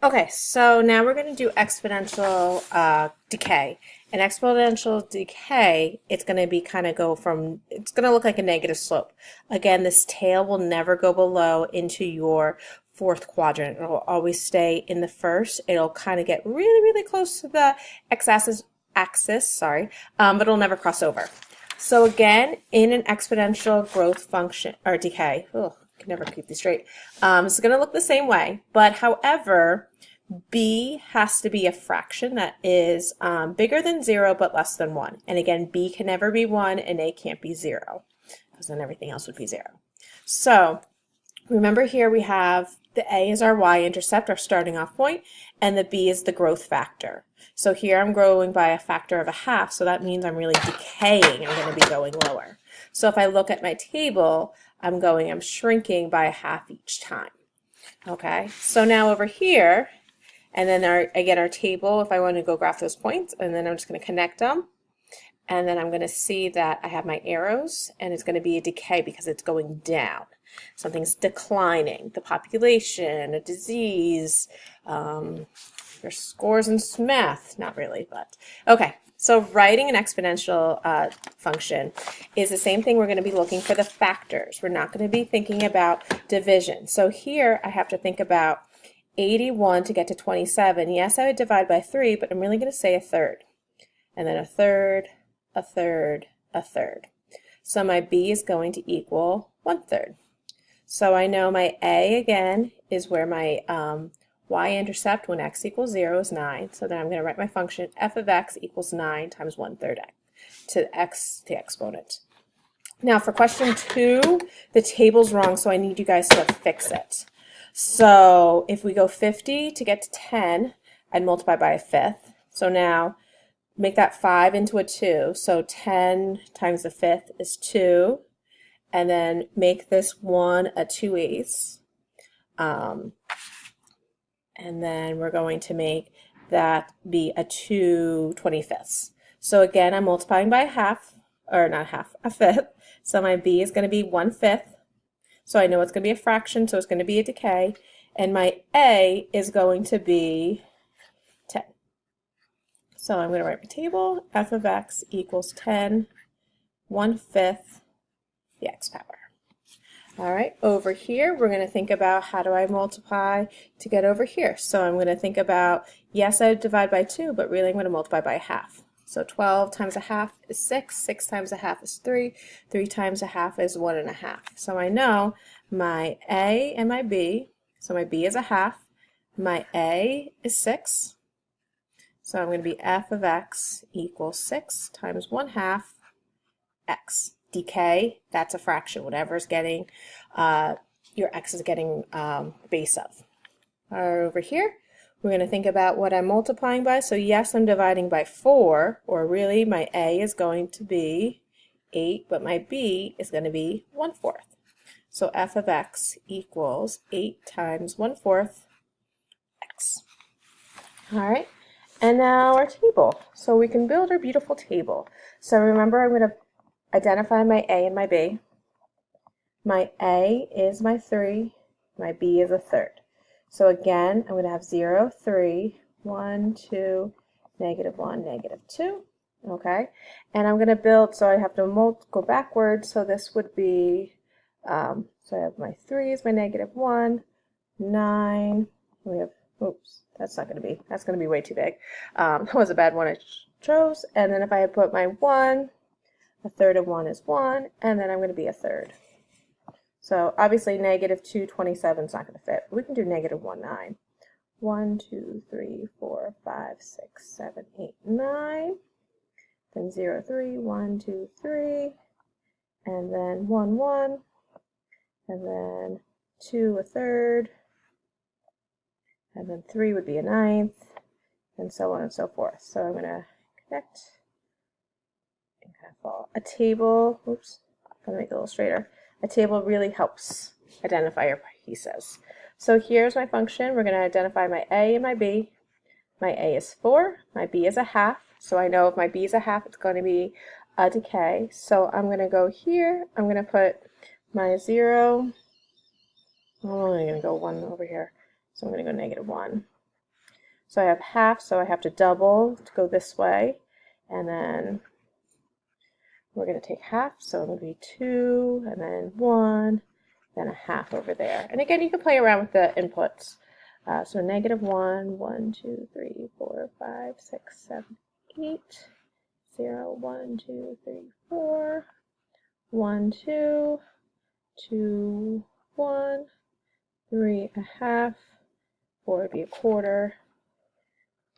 Okay, so now we're going to do exponential decay. And exponential decay, it's going to be kind of go from, it's going to look like a negative slope. Again, this tail will never go below into your fourth quadrant. It'll always stay in the first. It'll kind of get really, really close to the x-axis, but it'll never cross over. So again, in an exponential growth function, or decay, can never keep these straight. It's going to look the same way, but however, b has to be a fraction that is bigger than 0 but less than 1. And again, b can never be 1 and a can't be 0 because then everything else would be 0. So remember here we have the a is our y-intercept, our starting off point, and the b is the growth factor. So here I'm growing by a factor of a half, so that means I'm really decaying. I'm going to be going lower. So if I look at my table, I'm shrinking by a half each time. Okay, so now over here, and then I get our table if I want to go graph those points, and then I'm just going to connect them. And then I'm going to see that I have my arrows, and it's going to be a decay because it's going down. Something's declining. The population, a disease, your scores in math, not really, but okay. So writing an exponential function is the same thing. We're going to be looking for the factors. We're not going to be thinking about division. So here I have to think about 81 to get to 27. Yes, I would divide by 3, but I'm really going to say a third. And then a third, a third, a third. So my b is going to equal 1/3. So I know my a, again, is where my y-intercept when x equals 0 is 9. So then I'm going to write my function f of x equals 9 times 1/3 to x, the exponent. Now for question 2, the table's wrong, so I need you guys to fix it. So if we go 50 to get to 10, I'd multiply by a fifth. So now make that 5 into a 2. So 10 times the fifth is 2. And then make this 1 a 2/8. And then we're going to make that be a 2/25. So again, I'm multiplying by a half, or not half, a fifth. So my b is going to be 1/5. So I know it's going to be a fraction, so it's going to be a decay. And my a is going to be 10. So I'm going to write my table. F of x equals 10, 1/5, the x power. All right, over here, we're going to think about how do I multiply to get over here. So I'm going to think about, yes, I would divide by 2, but really I'm going to multiply by a half. So 12 times a half is 6, 6 times a half is 3, 3 times a half is 1.5. So I know my a and my b, so my b is a half, my a is 6, so I'm going to be f of x equals 6 times 1/2 x. Decay, that's a fraction, whatever's getting, your x is getting base of. Over here, we're going to think about what I'm multiplying by. So yes, I'm dividing by 4, or really my a is going to be 8, but my b is going to be 1/4. So f of x equals 8 times 1/4 x. All right, and now our table. So we can build our beautiful table. So remember, I'm going to identify my a and my b. My a is my 3, my b is a third. So again, I'm going to have 0, 3, 1, 2, -1, -2. Okay, and I'm going to build, so I have to go backwards. So this would be, so I have my 3 is my -1, 9. We have, oops, that's going to be way too big. That was a bad one I chose. And then if I put my 1, a third of 1 is 1, and then I'm going to be a third. So obviously -227 is not going to fit. We can do -1/9. 1, 2, 3, 4, 5, 6, 7, 8, 9. Then 0, 3, 1, 2, 3. And then 1, 1. And then 2, a third. And then 3 would be a ninth. And so on and so forth. So I'm going to connect. A table, oops, I'm going to make it a little straighter. A table really helps identify your pieces. So here's my function. We're going to identify my a and my b. My a is 4, my b is a half. So I know if my b is a half, it's going to be a decay. So I'm going to go here. I'm going to put my 0. I'm only going to go 1 over here. So I'm going to go -1. So I have half, so I have to double to go this way. And then we're going to take half, so I'm going to be 2, and then 1, then a half over there. And again, you can play around with the inputs. So -1, 1, 2, 3, 4, 5, 6, 7, 8, 0, 1, 2, 3, 4, 1, 2, 2, 1, 3, a half, 4 would be a quarter,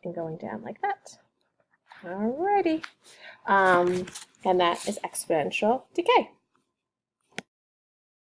and going down like that. Alrighty. And that is exponential decay.